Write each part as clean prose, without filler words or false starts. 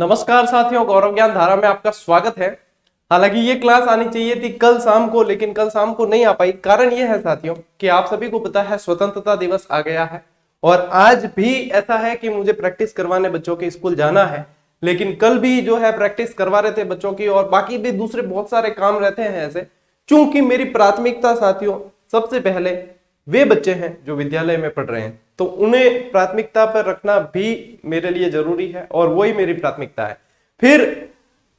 नमस्कार साथियों, गौरव ज्ञान धारा में आपका स्वागत है। हालांकि ये क्लास आनी चाहिए थी कल शाम को, लेकिन कल शाम को नहीं आ पाई। कारण ये है साथियों कि आप सभी को पता है स्वतंत्रता दिवस आ गया है और आज भी ऐसा है कि मुझे प्रैक्टिस करवाने बच्चों के स्कूल जाना है। लेकिन कल भी जो है प्रैक्टिस करवा रहे थे बच्चों की और बाकी भी दूसरे बहुत सारे काम रहते हैं ऐसे। चूंकि मेरी प्राथमिकता साथियों सबसे पहले वे बच्चे हैं जो विद्यालय में पढ़ रहे हैं, तो उन्हें प्राथमिकता पर रखना भी मेरे लिए जरूरी है और वही मेरी प्राथमिकता है। फिर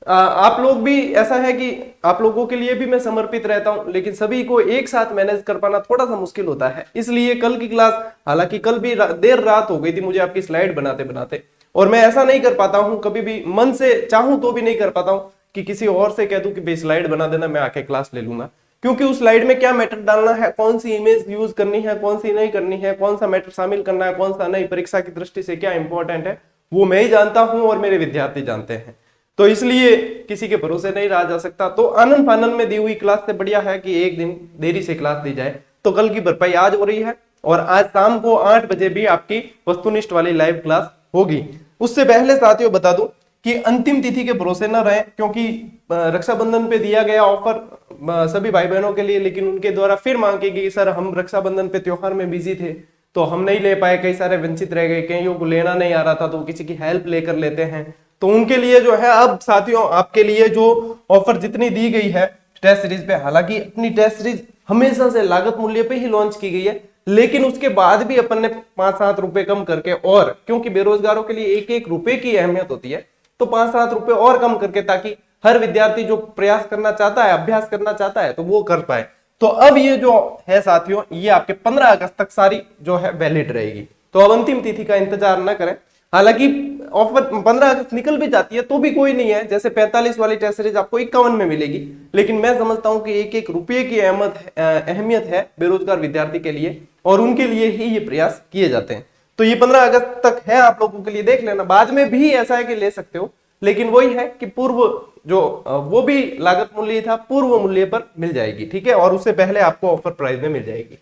आप लोग भी ऐसा है कि आप लोगों के लिए भी मैं समर्पित रहता हूं, लेकिन सभी को एक साथ मैनेज कर पाना थोड़ा सा मुश्किल होता है। इसलिए कल की क्लास, हालांकि कल भी देर रात हो गई थी मुझे आपकी स्लाइड बनाते बनाते, और मैं ऐसा नहीं कर पाता हूं, कभी भी मन से चाहूं तो भी नहीं कर पाता हूं कि किसी और से कह दूं कि भाई स्लाइड बना देना, मैं आके क्लास ले लूंगा। क्योंकि उस स्लाइड में क्या मैटर डालना है, कौन सी इमेज यूज करनी है, कौन सी नहीं करनी है, कौन सा मैटर शामिल करना है, कौन सा नहीं, परीक्षा की दृष्टि से क्या इंपॉर्टेंट है, वो मैं ही जानता हूं और मेरे विद्यार्थी जानते हैं। तो इसलिए किसी के भरोसे नहीं रहा जा सकता। तो आनंद फानंद में दी हुई क्लास से बढ़िया है कि एक दिन देरी से क्लास दी जाए। तो कल की भरपाई आज हो रही है और आज शाम को 8 बजे भी आपकी वस्तुनिष्ठ वाली लाइव क्लास होगी। उससे पहले साथियों बता दूं कि अंतिम तिथि के भरोसे न रहे, क्योंकि रक्षाबंधन पे दिया गया ऑफर सभी भाई बहनों के लिए, लेकिन उनके द्वारा फिर मांग की गई, सर हम रक्षाबंधन पे त्योहार में बिजी थे तो हम नहीं ले पाए, कई सारे वंचित रह गए, कईयों को लेना नहीं आ रहा था, तो किसी की हेल्प लेकर लेते हैं। तो उनके लिए जो है अब साथियों आपके लिए जो ऑफर जितनी दी गई है टेस्ट सीरीज पे, हालांकि अपनी टेस्ट सीरीज हमेशा से लागत मूल्य पे ही लॉन्च की गई है, लेकिन उसके बाद भी अपन ने 5-7 रुपए कम करके, और क्योंकि बेरोजगारों के लिए एक एक रुपए की अहमियत होती है, तो 5-7 रुपए और कम करके, ताकि हर विद्यार्थी जो प्रयास करना चाहता है, अभ्यास करना चाहता है, तो वो कर पाए। तो अब ये जो है साथियों, ये आपके 15 अगस्त तक सारी जो है वैलिड रहेगी। तो अब अंतिम तिथि का इंतजार न करें। हालांकि ऑफर 15 अगस्त निकल भी जाती है तो भी कोई नहीं है, जैसे 45 वाली टेस्ट सीरीज आपको 51 में मिलेगी, लेकिन मैं समझता हूं कि एक एक रुपये की अहमियत है बेरोजगार विद्यार्थी के लिए, और उनके लिए ही ये प्रयास किए जाते हैं। तो ये 15 अगस्त तक है, आप लोगों के लिए देख लेना। बाद में भी ऐसा है कि ले सकते हो, लेकिन वही है कि पूर्व जो वो भी लागत मूल्य था, पूर्व मूल्य पर मिल जाएगी, ठीक है, और उससे पहले आपको ऑफर प्राइस में मिल जाएगी।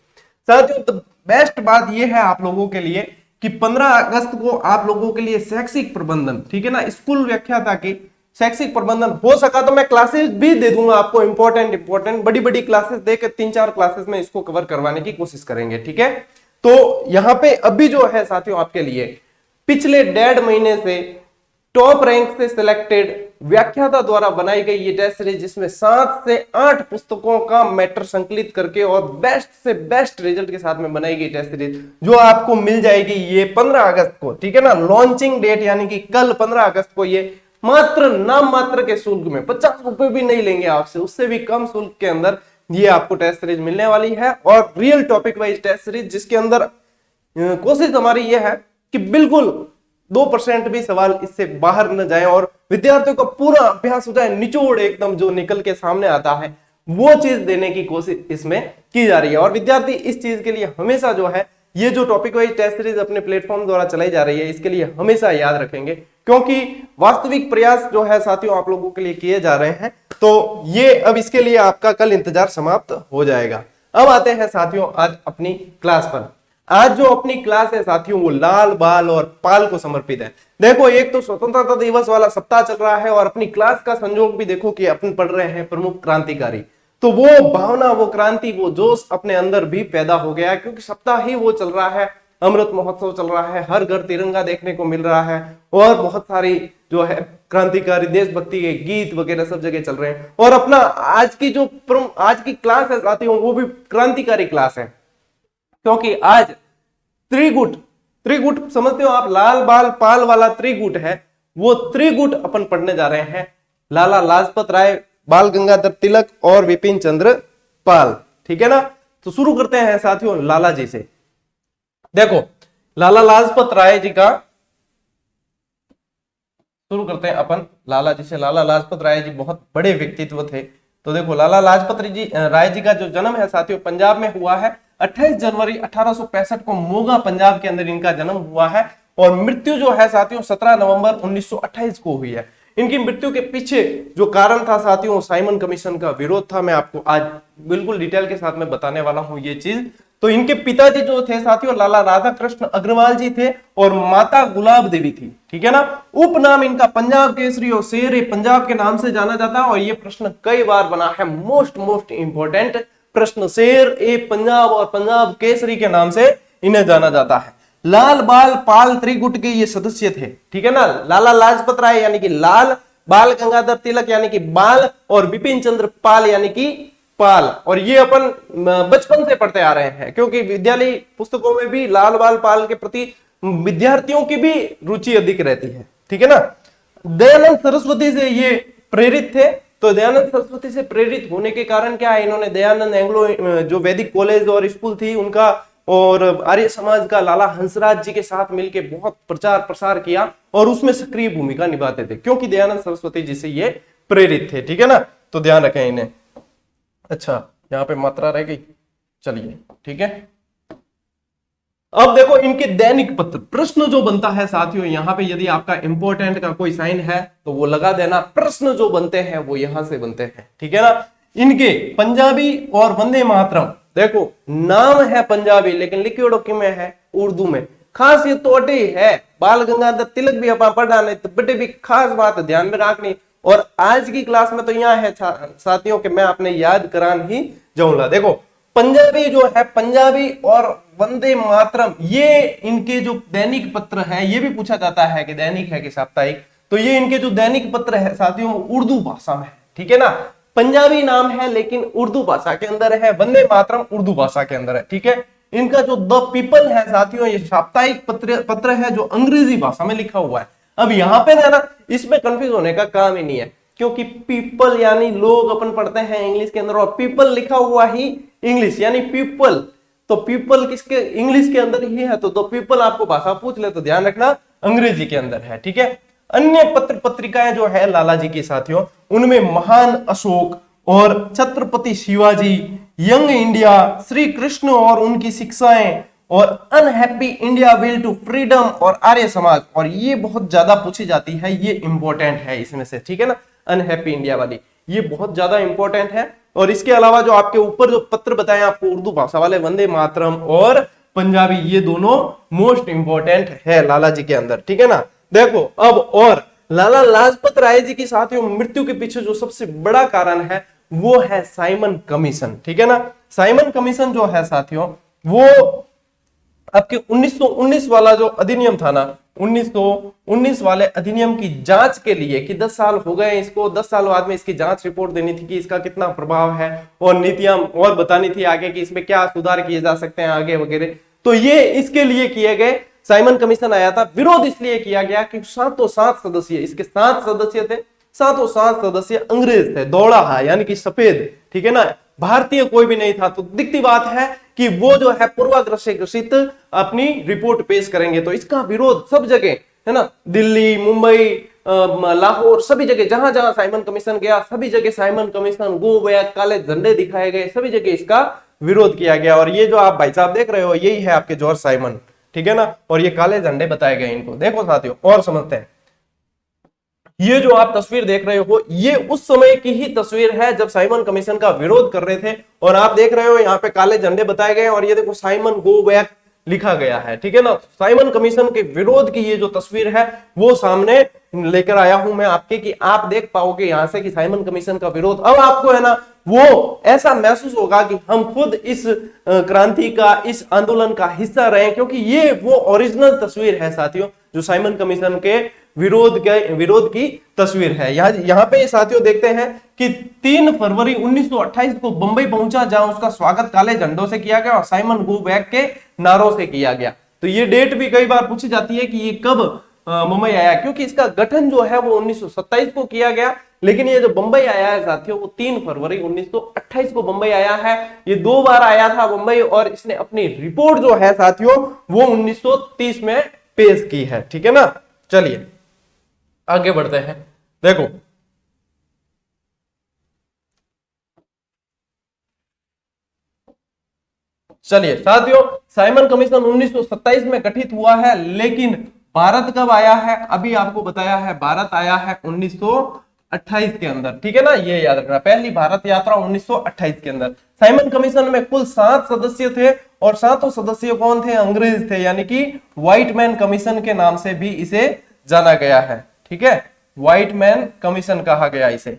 साथियों बेस्ट बात यह है आप लोगों के लिए कि 15 अगस्त को आप लोगों के लिए शैक्षिक प्रबंधन, ठीक है ना, स्कूल व्याख्याता की शैक्षिक प्रबंधन, हो सका तो मैं क्लासेस भी दे दूंगा आपको, इंपॉर्टेंट बड़ी बड़ी क्लासेस देकर 3-4 क्लासेस में इसको कवर करवाने की कोशिश करेंगे, ठीक है। तो यहां पे अभी जो है साथियों आपके लिए पिछले 1.5 महीने से टॉप रैंक से सिलेक्टेड व्याख्याता द्वारा बनाई गई ये टेस्ट सीरीज, जिसमें 7 से 8 पुस्तकों का मैटर संकलित करके और बेस्ट से बेस्ट रिजल्ट के साथ में बनाई गई टेस्ट सीरीज, जो आपको मिल जाएगी ये 15 अगस्त को, ठीक है ना। लॉन्चिंग डेट यानी कि कल 15 अगस्त को ये मात्र नाम मात्र के शुल्क में, 50 रुपए भी नहीं लेंगे आपसे, उससे भी कम शुल्क के अंदर ये आपको टेस्ट सीरीज मिलने वाली है। और real topic wise test series, जिसके अंदर कोशिश हमारी यह है कि बिल्कुल 2% भी सवाल इससे बाहर न जाए और विद्यार्थियों का पूरा अभ्यास हो जाए, निचोड़ एकदम जो निकल के सामने आता है वो चीज देने की कोशिश इसमें की जा रही है। और विद्यार्थी इस चीज के लिए हमेशा जो है ये जो टॉपिक वाइज टेस्ट सीरीज अपने प्लेटफॉर्म द्वारा चलाई जा रही है, इसके लिए हमेशा याद रखेंगे, क्योंकि वास्तविक प्रयास जो है साथियों आप लोगों के लिए किए जा रहे हैं। तो ये अब इसके लिए आपका कल इंतजार समाप्त हो जाएगा। अब आते हैं साथियों आज अपनी क्लास पर। आज जो अपनी क्लास है साथियों वो लाल, बाल और पाल को समर्पित है। देखो एक तो स्वतंत्रता दिवस वाला सप्ताह चल रहा है और अपनी क्लास का संयोग भी देखो कि अपन पढ़ रहे हैं प्रमुख क्रांतिकारी, तो वो भावना, वो क्रांति, वो जोश अपने अंदर भी पैदा हो गया है, क्योंकि सप्ताह ही वो चल रहा है, अमृत महोत्सव चल रहा है, हर घर तिरंगा देखने को मिल रहा है और बहुत सारी जो है क्रांतिकारी देशभक्ति के गीत वगैरह सब जगह चल रहे हैं। और अपना आज की जो आज की क्लास है साथियों वो भी क्रांतिकारी क्लास है, क्योंकि आज त्रिगुट समझते हो आप, लाल बाल पाल वाला त्रिगुट है, वो त्रिगुट अपन पढ़ने जा रहे हैं। लाला लाजपत राय, बाल गंगाधर तिलक और विपिन चंद्र पाल, ठीक है ना। तो शुरू करते हैं साथियों लाला जी से। देखो लाला लाजपत राय जी का शुरू करते हैं अपन लाला जी से। लाला लाजपत राय जी बहुत बड़े व्यक्तित्व थे। तो देखो लाला लाजपत राय जी का जो जन्म है साथियों पंजाब में हुआ है। 28 जनवरी 1865 को मोगा पंजाब के अंदर इनका जन्म हुआ है और मृत्यु जो है साथियों 17 नवंबर 1928 को हुई है। इनकी मृत्यु के पीछे जो कारण था साथियों साइमन कमीशन का विरोध था। मैं आपको आज बिल्कुल डिटेल के साथ में बताने वाला हूं ये चीज। तो इनके पिताजी जो थे साथियों लाला राधा कृष्ण अग्रवाल जी थे और माता गुलाब देवी थी, ठीक है ना। उपनाम इनका पंजाब केसरी और शेर ए पंजाब के नाम से जाना जाता है और ये प्रश्न कई बार बना है, मोस्ट इंपॉर्टेंट प्रश्न, शेर ए पंजाब और पंजाब केसरी के नाम से इन्हें जाना जाता है। लाल बाल पाल त्रिगुट के ये सदस्य थे, ठीक है ना। लाला लाजपत राय यानी कि लाल, बाल गंगाधर तिलक यानी कि बाल और बिपिन चंद्र पाल यानी कि पाल। और ये अपन बचपन से पढ़ते आ रहे हैं क्योंकि विद्यालय पुस्तकों में भी लाल बाल पाल के प्रति विद्यार्थियों की भी रुचि अधिक रहती है, ठीक है ना। दयानंद सरस्वती से ये प्रेरित थे, तो दयानंद सरस्वती से प्रेरित होने के कारण क्या है, इन्होंने दयानंद एंग्लो जो वैदिक कॉलेज और स्कूल थी उनका और आर्य समाज का लाला हंसराज जी के साथ मिलकर बहुत प्रचार प्रसार किया और उसमें सक्रिय भूमिका निभाते थे क्योंकि दयानंद सरस्वती जी से ये प्रेरित थे, ठीक है ना। तो ध्यान रखें इन्हें। अच्छा, यहां पे मात्रा रह गई, चलिए ठीक है। अब देखो इनके दैनिक पत्र, प्रश्न जो बनता है साथियों यहां पे, यदि आपका इंपॉर्टेंट का कोई साइन है तो वो लगा देना। प्रश्न जो बनते हैं वो यहां से बनते हैं, ठीक है ना। इनके पंजाबी और वंदे मातरम, देखो नाम है पंजाबी लेकिन लिक्विड में है उर्दू में। खास ये तो अटे है, बाल गंगाधर तिलक भी अपना पढ़ा नहीं तो बड़े भी खास बात ध्यान में रखनी। और आज की क्लास में तो यहाँ है साथियों कि मैं आपने याद करान ही जाऊंगा। देखो पंजाबी जो है, पंजाबी और वंदे मातरम, ये इनके जो दैनिक पत्र है, ये भी पूछा जाता है कि दैनिक है कि साप्ताहिक, तो ये इनके जो दैनिक पत्र है साथियों उर्दू भाषा में है, ठीक है ना। पंजाबी नाम है लेकिन उर्दू भाषा के अंदर है, वंदे मातरम उर्दू भाषा के अंदर है, ठीक है। इनका जो द पीपल है साथियों, ये साप्ताहिक पत्र है जो अंग्रेजी भाषा में लिखा हुआ है। अब यहाँ पे ना इसमें कंफ्यूज होने का काम ही नहीं है क्योंकि पीपल यानी लोग अपन पढ़ते हैं इंग्लिश के अंदर और पीपल लिखा हुआ ही इंग्लिश यानी पीपल, तो पीपल किसके इंग्लिश के अंदर ही है, तो पीपल आपको भाषा पूछ ले तो ध्यान रखना अंग्रेजी के अंदर है, ठीक है। अन्य पत्र पत्रिकाएं जो है लाला जी की साथियों, उनमें महान अशोक और छत्रपति शिवाजी, यंग इंडिया, श्री कृष्ण और उनकी शिक्षाएं और unhappy India will to freedom और आर्य समाज, और ये बहुत ज्यादा पूछी जाती है, ये इंपॉर्टेंट है इसमें से, ठीक है ना। अनहैप्पी इंडिया वाली ये बहुत ज्यादा इंपॉर्टेंट है। और इसके अलावा जो आपके ऊपर जो पत्र बताए आपको उर्दू भाषा वाले, वंदे मातरम और पंजाबी, ये दोनों मोस्ट इंपॉर्टेंट है लाला जी के अंदर, ठीक है ना। देखो अब और लाला लाजपत राय जी की साथियों मृत्यु के पीछे जो सबसे बड़ा कारण है वो है साइमन कमीशन, ठीक है ना। साइमन कमीशन जो है साथियों वो आपके 1919 वाला जो अधिनियम था ना, 1919 वाले अधिनियम की जांच के लिए कि 10 साल हो गए इसको, 10 साल बाद में इसकी जांच रिपोर्ट देनी थी कि इसका कितना प्रभाव है और नीतियां और बतानी थी आगे कि इसमें क्या सुधार किए जा सकते हैं आगे वगैरह। तो ये इसके लिए किए गए साइमन कमीशन आया था। विरोध इसलिए किया गया कि सातों 7 सदस्य, इसके 7 सदस्य थे, सातों 7 सदस्य अंग्रेज थे, दौड़ा है यानी कि सफेद, ठीक है ना, भारतीय कोई भी नहीं था। तो दिखती बात है कि वो जो है पूर्वाग्रह से ग्रसित अपनी रिपोर्ट पेश करेंगे, तो इसका विरोध सब जगह है ना, दिल्ली, मुंबई, लाहौर, सभी जगह जहां जहां साइमन कमीशन गया सभी जगह साइमन कमीशन गो बैक, काले झंडे दिखाए गए, सभी जगह इसका विरोध किया गया। और ये जो आप भाई साहब देख रहे हो यही है आपके जॉर्ज साइमन, ठीक है ना, और ये काले झंडे बताए गए इनको। देखो साथियों और समझते हैं, ये जो आप तस्वीर देख रहे हो ये उस समय की ही तस्वीर है जब साइमन कमीशन का विरोध कर रहे थे, और आप देख रहे हो यहाँ पे काले झंडे बताए गए और ये देखो साइमन गो बैक लिखा गया है, ठीक है ना। साइमन कमीशन के विरोध की ये जो तस्वीर है वो सामने लेकर आया हूं मैं आपके, कि आप देख पाओगे यहां से कि साइमन कमीशन का विरोध। अब आपको है ना वो ऐसा महसूस होगा कि हम खुद इस क्रांति का, इस आंदोलन का हिस्सा रहे, क्योंकि ये वो ओरिजिनल तस्वीर है साथियों जो साइमन कमीशन के विरोध की तस्वीर है। यहाँ पे साथियों देखते हैं कि 3 फरवरी 1928 को बंबई पहुंचा, जहां उसका स्वागत काले झंडों से किया गया और साइमन गो बैक के नारों से किया गया। तो ये डेट भी कई बार पूछी जाती है कि ये कब मुंबई आया, क्योंकि इसका गठन जो है वो 1927 को किया गया, लेकिन ये जो बंबई आया है साथियों वो 3 फरवरी 1928 को बंबई आया है। ये 2 बार आया था बंबई और इसने अपनी रिपोर्ट जो है साथियों वो 1930 में पेश की है, ठीक है ना। चलिए आगे बढ़ते हैं। देखो चलिए साथियों, साइमन कमीशन 1927 में गठित हुआ है, लेकिन भारत कब आया है, अभी आपको बताया है भारत आया है 1928 के अंदर, ठीक है ना, ये याद रखना, पहली भारत यात्रा 1928 के अंदर। साइमन कमीशन में कुल 7 सदस्य थे और 7 सदस्य कौन थे? अंग्रेज थे, यानी कि व्हाइट मैन कमीशन के नाम से भी इसे जाना गया है, ठीक है, व्हाइट मैन कमीशन कहा गया इसे,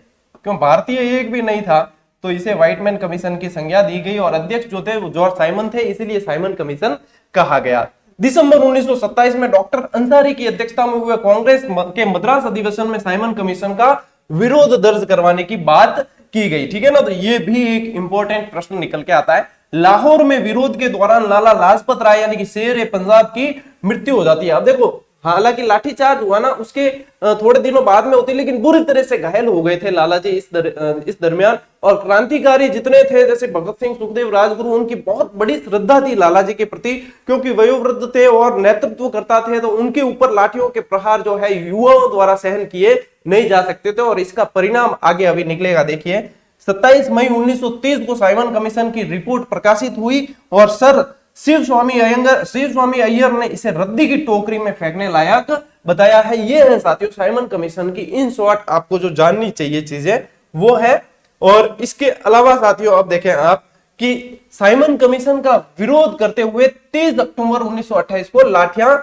क्यों भारतीय एक भी नहीं था तो इसे व्हाइट मैन कमीशन की संज्ञा दी गई और अध्यक्ष जो थे वो जॉर्ज साइमन थे, इसीलिए साइमन कमीशन कहा गया। दिसंबर 1927 में डॉक्टर अंसारी की अध्यक्षता में हुए कांग्रेस के मद्रास अधिवेशन में साइमन कमीशन का विरोध दर्ज करवाने की बात की गई, ठीक है ना। तो ये भी एक इंपॉर्टेंट प्रश्न निकल के आता है। लाहौर में विरोध के दौरान लाला लाजपत राय यानी कि शेर पंजाब की मृत्यु हो जाती है। अब देखो, हालांकि लाठीचार्ज हुआ ना उसके थोड़े दिनों बाद में होती, लेकिन बुरी तरह से घायल हो गए थे लाला जी इस दरमियान। और क्रांतिकारी जितने थे जैसे भगत सिंह, सुखदेव, राजगुरु, उनकी बहुत बड़ी श्रद्धा थी लाला जी के प्रति, क्योंकि वयोवृद्ध थे और नेतृत्व करता थे, तो उनके ऊपर लाठियों के प्रहार जो है युवाओं द्वारा सहन किए नहीं जा सकते थे और इसका परिणाम आगे अभी निकलेगा। देखिए 27 मई 1930 को साइमन कमीशन की रिपोर्ट प्रकाशित हुई और सर शिव स्वामी अय्यर ने इसे रद्दी की टोकरी में फेंकने लायक बताया है। ये है साथियों साइमन कमीशन की इन शॉर्ट आपको जो जाननी चाहिए चीजें वो है। और इसके अलावा साथियों अब देखें आप कि साइमन कमीशन का विरोध करते हुए 30 अक्टूबर 1928 को लाठियां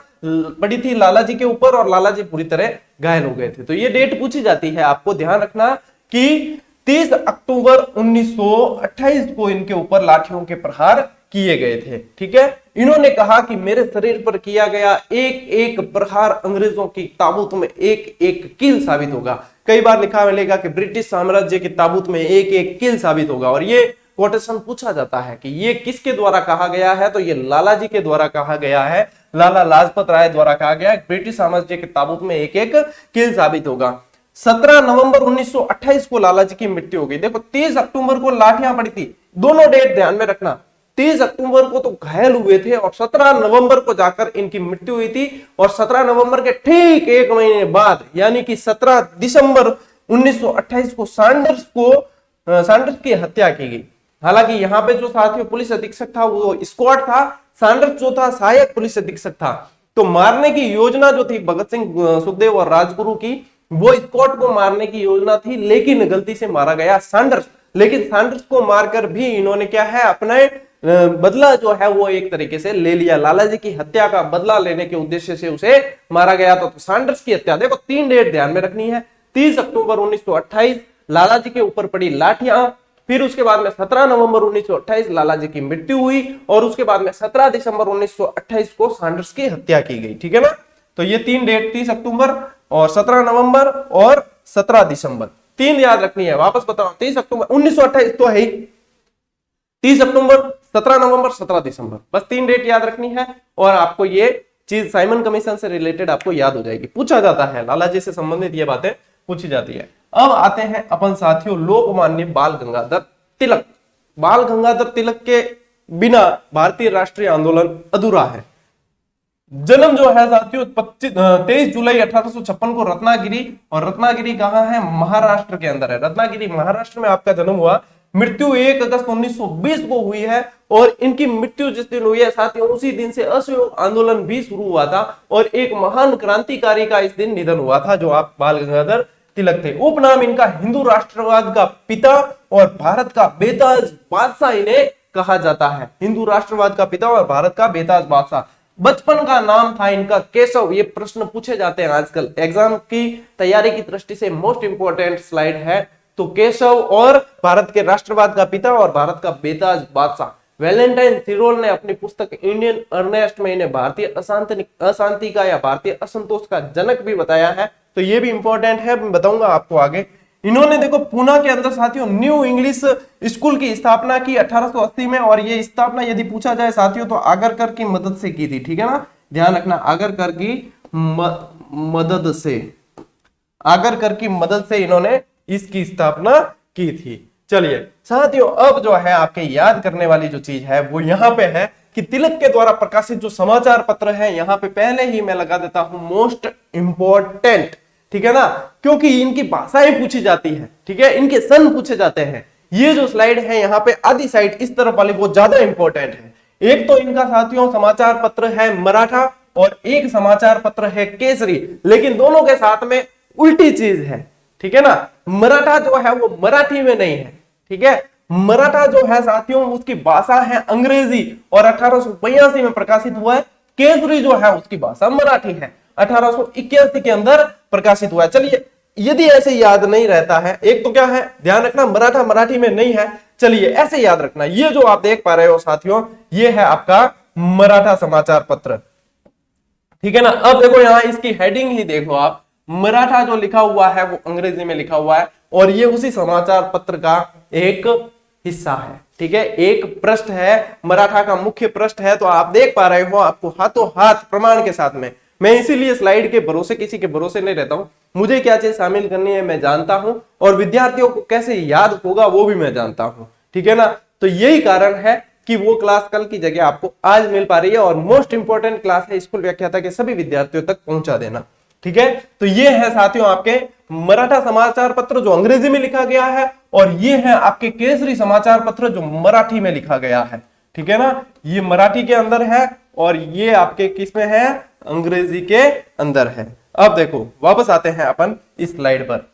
पड़ी थी लाला जी के ऊपर और लाला जी पूरी तरह घायल हो गए थे। तो ये डेट पूछी जाती है, आपको ध्यान रखना कि 30 अक्टूबर 1928 को इनके ऊपर लाठियों के प्रहार किए गए थे, ठीक है। इन्होंने कहा कि मेरे शरीर पर किया गया एक एक प्रहार अंग्रेजों की ताबूत में एक एक कील साबित होगा। कई बार लिखा मिलेगा कि ब्रिटिश साम्राज्य की ताबूत में एक एक कील साबित होगा और ये कोटेशन पूछा जाता है कि ये किसके द्वारा कहा गया है, तो ये लाला जी के द्वारा कहा गया है, लाला लाजपत राय द्वारा कहा गया है, ब्रिटिश साम्राज्य के ताबूत में एक एक कील साबित होगा। 17 नवंबर 1928 को लाला जी की मृत्यु हो गई। देखो 30 अक्टूबर को लाठियां पड़ी थी, दोनों डेट ध्यान में रखना, 30 अक्टूबर को तो घायल हुए थे और 17 नवंबर को जाकर इनकी मृत्यु हुई थी। और 17 नवंबर के ठीक एक महीने बाद यानी कि 17 दिसंबर 1928 को सैंडर्स की हत्या की गई। हालांकि यहाँ पे जो साथियों पुलिस अधीक्षक था वो स्कॉट था, सैंडर्स जो था सहायक पुलिस अधीक्षक था। तो मारने की योजना जो थी भगत सिंह, सुखदेव और राजगुरु की, वो स्कॉट को मारने की योजना थी, लेकिन गलती से मारा गया सैंडर्स। लेकिन सैंडर्स को मारकर भी इन्होंने क्या है अपने बदला जो है वो एक तरीके से ले लिया। लाला जी की हत्या का बदला लेने के उद्देश्य से उसे मारा गया। तो सैंडर्स की हत्या, देखो 3 डेट ध्यान में रखनी है, 30 अक्टूबर 1928 लाला जी के ऊपर पड़ी लाठियां, फिर उसके बाद में 17 नवंबर 1928 लाला जी की मृत्यु हुई और उसके बाद में 17 दिसंबर 1928 को सैंडर्स की हत्या की गई, ठीक है ना। तो ये 3 डेट 30 अक्टूबर और 17 नवंबर और 17 दिसंबर 3 याद रखनी है। वापस बताओ, 30 अक्टूबर 1928 तो है ही, 30 अक्टूबर, 17 नवंबर, 17 दिसंबर, बस 3 डेट याद रखनी है और आपको ये चीज साइमन कमीशन से रिलेटेड आपको याद हो जाएगी। पूछा जाता है, लाला जी से संबंधित ये बातें पूछी जाती है। अब आते हैं अपन साथियों लोकमान्य बाल गंगाधर तिलक। बाल गंगाधर तिलक के बिना भारतीय राष्ट्रीय आंदोलन अधूरा है। जन्म जो है साथियों 23 जुलाई 1856 को रत्नागिरी, और रत्नागिरी कहाँ है? महाराष्ट्र के अंदर है। रत्नागिरी महाराष्ट्र में आपका जन्म हुआ। मृत्यु 1 अगस्त 1920 को हुई है और इनकी मृत्यु जिस दिन हुई है साथियों उसी दिन से असहयोग आंदोलन भी शुरू हुआ था और एक महान क्रांतिकारी का इस दिन निधन हुआ था जो आप बाल गंगाधर तिलक थे। उपनाम इनका हिंदू राष्ट्रवाद का पिता और भारत का बेताज बादशाह इन्हें कहा जाता है। हिंदू राष्ट्रवाद का पिता और भारत का बेताज बादशाह। बचपन का नाम था इनका केशव। ये प्रश्न पूछे जाते हैं आजकल एग्जाम की तैयारी की दृष्टि से, मोस्ट इंपोर्टेंट स्लाइड है। तो केशव और भारत के राष्ट्रवाद का पिता और भारत का बेताज बादशाह। वैलेंटाइन थिरोल ने अपनी पुस्तक इंडियन अर्नेस्ट में इन्हें भारतीय अशांति का या भारतीय असंतोष का जनक भी बताया है। तो ये भी इंपॉर्टेंट है, मैं बताऊंगा आपको आगे। इन्होंने देखो पूना के अंदर साथियों न्यू इंग्लिश स्कूल की स्थापना की 1880 में, और ये स्थापना यदि पूछा जाए साथियों तो आगरकर की मदद से की थी, ठीक है ना, ध्यान रखना, आगरकर की मदद से इन्होंने इसकी स्थापना की थी। चलिए साथियों अब जो है आपके याद करने वाली जो चीज है वो यहाँ पे है कि तिलक के द्वारा प्रकाशित जो समाचार पत्र है, यहाँ पे पहले ही मैं लगा देता हूं मोस्ट इंपॉर्टेंट, ठीक है ना, क्योंकि इनकी भाषाएं पूछी जाती है, ठीक है, इनके सन पूछे जाते हैं। ये जो स्लाइड है यहाँ पे आधी साइड इस तरफ वाली वो ज्यादा इंपॉर्टेंट है। एक तो इनका साथियों समाचार पत्र है मराठा और एक समाचार पत्र है केसरी, लेकिन दोनों के साथ में उल्टी चीज है। ठीक है ना। मराठा जो है वो मराठी में नहीं है, ठीक है। मराठा जो है साथियों उसकी भाषा है अंग्रेजी और 1882 में प्रकाशित हुआ है। केसरी जो है उसकी भाषा मराठी है, 1881 के अंदर प्रकाशित हुआ है। चलिए, यदि ऐसे याद नहीं रहता है, एक तो क्या है ध्यान रखना मराठा मराठी में नहीं है, चलिए ऐसे याद रखना, ये जो आप देख पा रहे हो साथियों ये है आपका मराठा समाचार पत्र, ठीक है ना। अब देखो यहां इसकी हेडिंग ही देखो आप, मराठा जो लिखा हुआ है वो अंग्रेजी में लिखा हुआ है और ये उसी समाचार पत्र का एक हिस्सा है, ठीक है। एक पृष्ठ है, मराठा का मुख्य पृष्ठ है, तो आप देख पा रहे हो, आपको हाथों हाथ प्रमाण के साथ में। मैं इसीलिए स्लाइड के भरोसे किसी के भरोसे नहीं रहता हूं, मुझे क्या चीज शामिल करनी है मैं जानता हूं और विद्यार्थियों को कैसे याद होगा वो भी मैं जानता हूं, ठीक है ना। तो यही कारण है कि वो क्लास कल की जगह आपको आज मिल पा रही है और मोस्ट इंपॉर्टेंट क्लास है स्कूल व्याख्याता के सभी विद्यार्थियों तक पहुंचा देना, ठीक है। तो ये है साथियों आपके मराठा समाचार पत्र जो अंग्रेजी में लिखा गया है और ये है आपके केसरी समाचार पत्र जो मराठी में लिखा गया है, ठीक है ना। ये मराठी के अंदर है और ये आपके किस में है, अंग्रेजी के अंदर है। अब देखो वापस आते हैं अपन इस स्लाइड पर,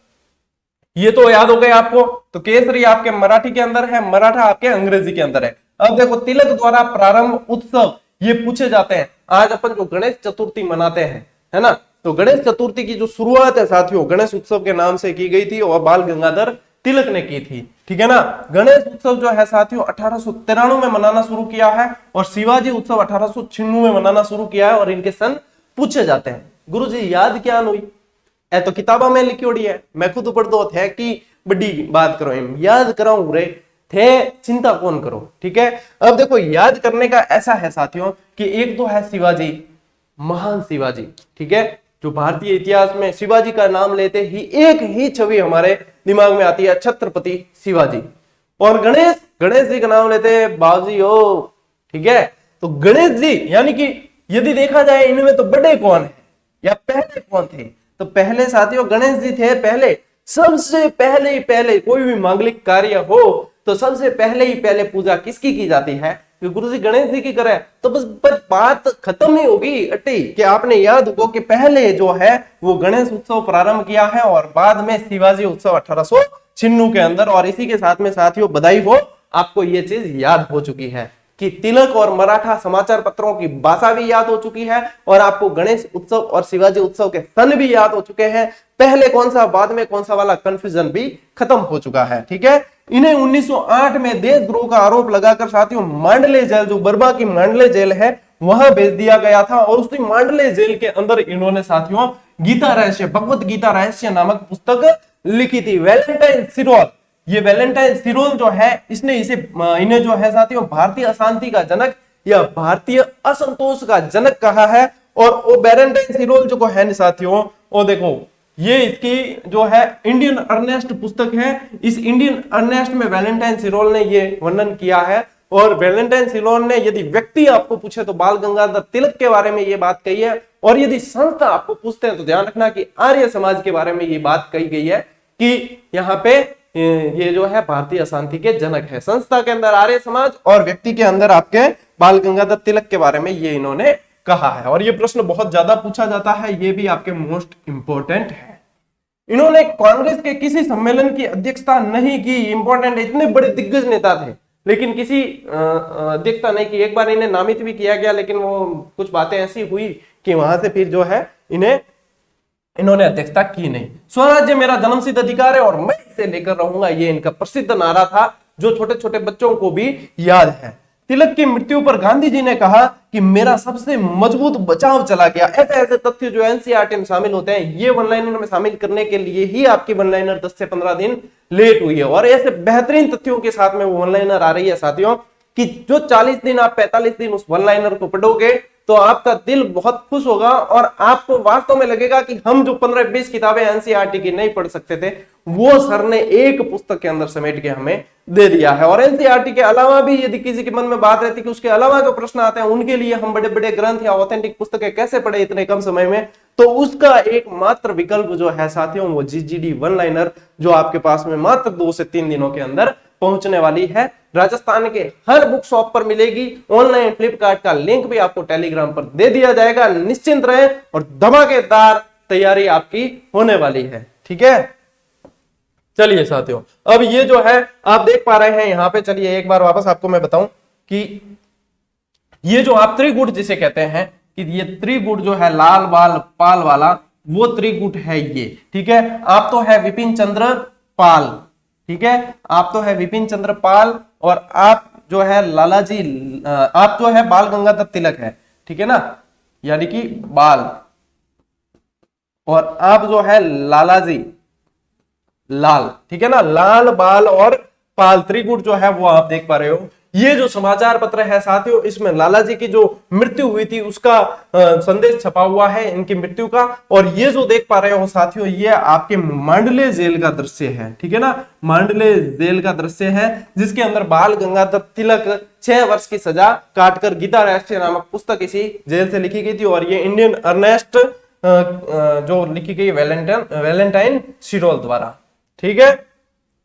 ये तो याद हो गए आपको। तो केसरी आपके मराठी के अंदर है, मराठा आपके अंग्रेजी के अंदर है। अब देखो तिलक द्वारा प्रारंभ उत्सव ये पूछे जाते हैं। आज अपन जो गणेश चतुर्थी मनाते हैं, है ना, तो गणेश चतुर्थी की जो शुरुआत है साथियों गणेश उत्सव के नाम से की गई थी और बाल गंगाधर तिलक ने की थी, ठीक है ना। गणेश उत्सव जो है साथियों 1893 में मनाना शुरू किया है और शिवाजी उत्सव 1896 में मनाना शुरू किया है और इनके सन पूछे जाते हैं। गुरुजी याद क्या हुई ए तो किताबा में लिखी होड़ी है, मैं खुद पढ़ दो थे कि बड़ी बात करो एम याद कराऊं रे थे, चिंता कौन करो, ठीक है। अब देखो याद करने का ऐसा है साथियों कि एक तो है शिवाजी, महान शिवाजी, ठीक है। जो भारतीय इतिहास में शिवाजी का नाम लेते ही एक ही छवि हमारे दिमाग में आती है, छत्रपति शिवाजी। और गणेश, गणेश जी का नाम लेते हैं बाबूजी हो, ठीक है। तो गणेश जी यानी कि यदि देखा जाए इनमें तो बड़े कौन है या पहले कौन थे, तो पहले साथियों गणेश जी थे पहले। सबसे पहले कोई भी मांगलिक कार्य हो तो सबसे पहले पूजा किसकी की जाती है, कि गुरु जी गणेश जी की करे, तो बस बात खत्म ही होगी अटी कि आपने याद हो कि पहले जो है वो गणेश उत्सव प्रारंभ किया है और बाद में शिवाजी उत्सव 1896 के अंदर। और इसी के साथ में साथियों बधाई हो, आपको ये चीज याद हो चुकी है कि तिलक और मराठा समाचार पत्रों की भाषा भी याद हो चुकी है और आपको गणेश उत्सव और शिवाजी उत्सव के सन भी याद हो चुके हैं। पहले कौन सा बाद में कौन सा वाला कंफ्यूजन भी खत्म हो चुका है, ठीक है। इन्हें 1908 में देशद्रोह का आरोप लगाकर साथियों मांडले जेल, जो बर्मा की मांडले जेल है, वहां भेज दिया गया था और उसी मांडले जेल के अंदर इन्होंने साथियों गीता रहस्य, भगवत गीता रहस्य नामक पुस्तक लिखी थी। वैलेंटाइन सिरोल, ये वैलेंटाइन सिरोल जो है इसने इन्हें जो है साथियों भारतीय अशांति का जनक या भारतीय असंतोष का जनक कहा है। और वो वैलेंटाइन सिरोल जो है साथियों, वो देखो ये इसकी जो है इंडियन अर्नेस्ट पुस्तक है। इस इंडियन अर्नेस्ट में वैलेंटाइन सिरोल ने ये वर्णन किया है। और वैलेंटाइन सिरोल ने यदि व्यक्ति आपको पूछे तो बाल गंगाधर तिलक के बारे में ये बात कही है और यदि संस्था आपको पूछते हैं तो ध्यान रखना कि आर्य समाज के बारे में ये बात कही गई है कि यहाँ पे ये जो है भारतीय अशांति के जनक है। संस्था के अंदर आर्य समाज और व्यक्ति के अंदर आपके बाल गंगाधर तिलक के बारे में ये इन्होंने कहा है। और ये प्रश्न बहुत ज्यादा पूछा जाता है, ये भी आपके मोस्ट इंपोर्टेंट है। इन्होंने कांग्रेस के किसी सम्मेलन की अध्यक्षता नहीं की, इंपॉर्टेंट, इतने बड़े दिग्गज नेता थे लेकिन किसी अध्यक्षता नहीं की। एक बार इन्हें नामित भी किया गया लेकिन वो कुछ बातें ऐसी हुई कि वहां से फिर जो है इन्होंने अध्यक्षता की नहीं। स्वराज्य मेरा जन्मसिद्ध अधिकार है और मैं इसे लेकर रहूंगा, ये इनका प्रसिद्ध नारा था जो छोटे छोटे बच्चों को भी याद है। तिलक की मृत्यु पर गांधी जी ने कहा कि मेरा सबसे मजबूत बचाव चला गया। ऐसे ऐसे तथ्य जो एनसीईआरटी में शामिल होते हैं, ये वन लाइनर में शामिल करने के लिए ही आपकी वन लाइनर 10 से 15 दिन लेट हुई है। और ऐसे बेहतरीन तथ्यों के साथ में वो वन लाइनर आ रही है साथियों कि जो 40 दिन आप 45 दिन उस वन लाइनर को पढ़ोगे तो आपका दिल बहुत खुश होगा और आपको वास्तव में लगेगा कि हम जो 15-20 किताबें एनसीईआरटी की नहीं पढ़ सकते थे वो सर ने एक पुस्तक के अंदर समेट के हमें दे दिया है। और एनसीईआरटी के अलावा भी यदि किसी के मन में बात रहती कि उसके अलावा जो प्रश्न आते हैं उनके लिए हम बड़े बड़े ग्रंथ या ऑथेंटिक पुस्तकें कैसे पढ़े इतने कम समय में, तो उसका एकमात्र विकल्प जो है साथियों वो जीजीडी वन लाइनर जो आपके पास में मात्र 2 से 3 दिनों के अंदर पहुंचने वाली है। राजस्थान के हर बुक शॉप पर मिलेगी, ऑनलाइन फ्लिपकार्ट का लिंक भी आपको टेलीग्राम पर दे दिया जाएगा। निश्चिंत रहे और धमाकेदार तैयारी आपकी होने वाली है, ठीक है। चलिए साथियों, अब ये जो है आप देख पा रहे हैं यहाँ पे, चलिए एक बार वापस आपको मैं बताऊं कि ये जो आप त्रिगुट जिसे कहते हैं कि ये त्रिगुट जो है लाल बाल पाल वाला, वो त्रिगुट है ये, ठीक है। आप तो है विपिन चंद्र पाल, ठीक है, आप तो है विपिन चंद्र पाल, और आप जो है लालाजी, आप जो है बाल गंगाधर तिलक है, ठीक है ना, यानी कि बाल, और आप जो है लालाजी लाल, ठीक है ना, लाल बाल और पाल त्रिगुट जो है वो आप देख पा रहे हो। ये जो समाचार पत्र है साथियों, इसमें लाला जी की जो मृत्यु हुई थी उसका संदेश छपा हुआ है, इनकी मृत्यु का। और ये जो देख पा रहे हो साथियों, ये आपके मांडले जेल का दृश्य है, ठीक है ना, मांडले जेल का दृश्य है, जिसके अंदर बाल गंगाधर तिलक 6 वर्ष की सजा काटकर गीता राष्ट्रीय नामक पुस्तक इसी जेल से लिखी गई थी। और ये इंडियन अर्नेस्ट जो लिखी गई वैलेंटाइन शिरोल द्वारा, ठीक है।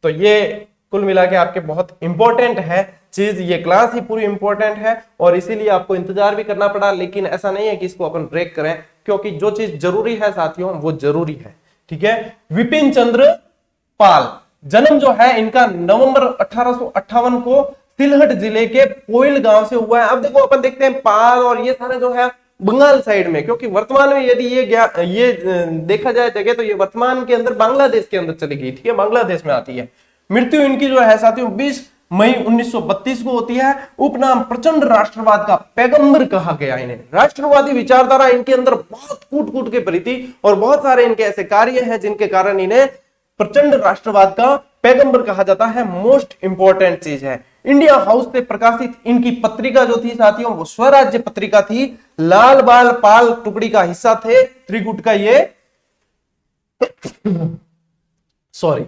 तो ये कुल मिला के आपके बहुत इंपॉर्टेंट है चीज, ये क्लास ही पूरी इंपॉर्टेंट है और इसीलिए आपको इंतजार भी करना पड़ा, लेकिन ऐसा नहीं है कि इसको अपन ब्रेक करें, क्योंकि जो चीज जरूरी है साथियों वो जरूरी है, ठीक है। विपिन चंद्र पाल, जन्म जो है इनका नवंबर 1858 को सिलहट जिले के पोइल गांव से हुआ है। अब देखो अपन देखते हैं पाल और ये सारे जो है बंगाल साइड में, क्योंकि वर्तमान में यदि ये देखा जाए जगह तो ये वर्तमान के अंदर बांग्लादेश के अंदर चली गई, ठीक है, बांग्लादेश में आती है। मृत्यु इनकी जो है साथियों 20 मई 1932 को होती है। उपनाम प्रचंड राष्ट्रवाद का पैगंबर कहा गया इन्हें। राष्ट्रवादी विचारधारा इनके अंदर बहुत कूट कूट के भरी थी और बहुत सारे इनके ऐसे कार्य हैं जिनके कारण इन्हें प्रचंड राष्ट्रवाद का पैगंबर कहा जाता है। मोस्ट इंपॉर्टेंट चीज है, इंडिया हाउस से प्रकाशित इनकी पत्रिका जो थी साथियों वो स्वराज्य पत्रिका थी। लाल बाल पाल टुकड़ी का हिस्सा थे त्रिगुट का ये सॉरी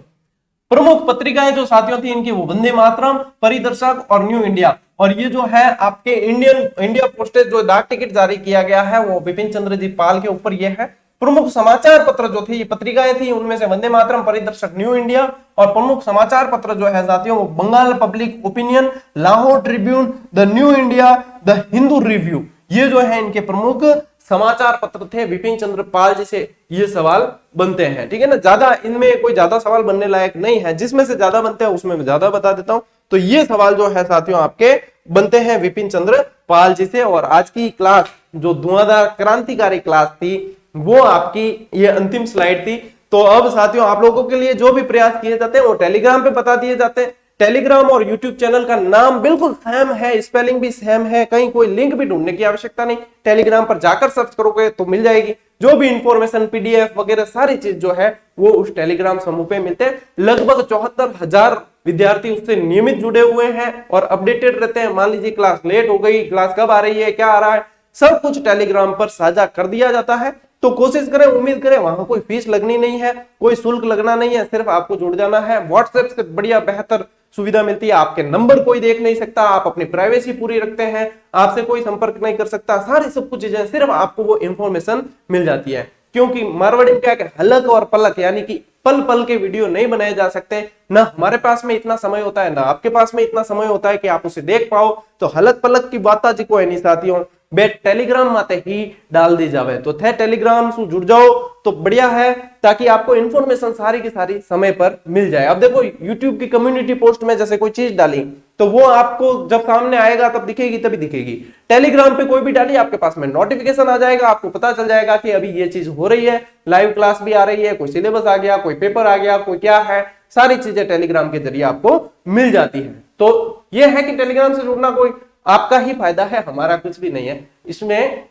प्रमुख पत्रिकाएं जो साथियों थी इनकी वो वंदे मातरम, परिदर्शक और न्यू इंडिया। और ये जो है आपके इंडिया पोस्टेज जो डाक टिकट जारी किया गया है वो विपिन चंद्र जी पाल के ऊपर ये है। प्रमुख समाचार पत्र जो थी, पत्रिकाएं थी, उनमें से वंदे मातरम, परिदर्शक, न्यू इंडिया। और प्रमुख समाचार पत्र जो है साथियों वो Bengal public opinion, Lahore tribune, the new India, the Hindu review, ये जो है इनके प्रमुख समाचार पत्र थे। विपिन चंद्र पाल जी से ये सवाल बनते हैं, ठीक है ना, ज्यादा इनमें कोई ज्यादा सवाल बनने लायक नहीं है, जिसमें से ज्यादा बनते हैं उसमें मैं ज्यादा बता देता हूं। तो ये सवाल जो है साथियों आपके बनते हैं विपिन चंद्र पाल जी से। और आज की क्लास जो धुआंधार क्रांतिकारी क्लास थी वो आपकी ये अंतिम स्लाइड थी। तो अब साथियों आप लोगों के लिए जो भी प्रयास किए जाते हैं वो टेलीग्राम पे बता दिए जाते हैं। टेलीग्राम और यूट्यूब चैनल का नाम बिल्कुल सेम है, स्पेलिंग भी सेम है, कहीं कोई लिंक भी ढूंढने की आवश्यकता नहीं। टेलीग्राम पर जाकर सर्च करोगे तो मिल जाएगी जो भी इंफॉर्मेशन, पीडीएफ वगैरह सारी चीज जो है वो उस टेलीग्राम समूह पे मिलते हैं। लगभग 74,000 विद्यार्थी उससे नियमित जुड़े हुए हैं और अपडेटेड रहते हैं। मान लीजिए क्लास लेट हो गई, क्लास कब आ रही है, क्या आ रहा है, सब कुछ टेलीग्राम पर साझा कर दिया जाता है। तो कोशिश करें, उम्मीद करें, वहां कोई फीस लगनी नहीं है, कोई शुल्क लगना नहीं है, सिर्फ आपको जुड़ जाना है। व्हाट्सएप से बढ़िया बेहतर सुविधा मिलती है, आपके नंबर कोई देख नहीं सकता, आप अपनी प्राइवेसी पूरी रखते हैं, आपसे कोई संपर्क नहीं कर सकता, सारी सब कुछ चीजें सिर्फ आपको वो इंफॉर्मेशन मिल जाती है। क्योंकि मारवाड़ी में क्या है, हलक और पलक यानी कि पल पल के वीडियो नहीं बनाए जा सकते, ना हमारे पास में इतना समय होता है, ना आपके पास में इतना समय होता है कि आप उसे देख पाओ। तो हलक पलक की बात जी को है नहीं साथियों, बेट टेलीग्राम माते ही डाल दी जावे। तो थे टेलीग्राम से जुड़ जाओ तो बढ़िया है, ताकि आपको इन्फॉर्मेशन सारी की सारी समय पर मिल जाए। अब देखो यूट्यूब की कम्युनिटी पोस्ट में जैसे कोई चीज डाली तो वो आपको जब सामने आएगा तब दिखेगी, तभी दिखेगी। टेलीग्राम पे कोई भी डाली आपके पास में नोटिफिकेशन आ जाएगा, आपको पता चल जाएगा कि अभी ये चीज हो रही है, लाइव क्लास भी आ रही है, कोई सिलेबस आ गया, कोई पेपर आ गया, कोई क्या है, सारी चीजें टेलीग्राम के जरिए आपको मिल जाती है। तो ये है कि टेलीग्राम से जुड़ना कोई आपका ही फायदा है, हमारा कुछ भी नहीं है इसमें,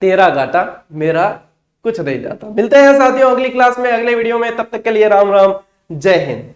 तेरा घाटा मेरा कुछ नहीं जाता। मिलते हैं साथियों अगली क्लास में, अगले वीडियो में, तब तक के लिए राम राम, जय हिंद।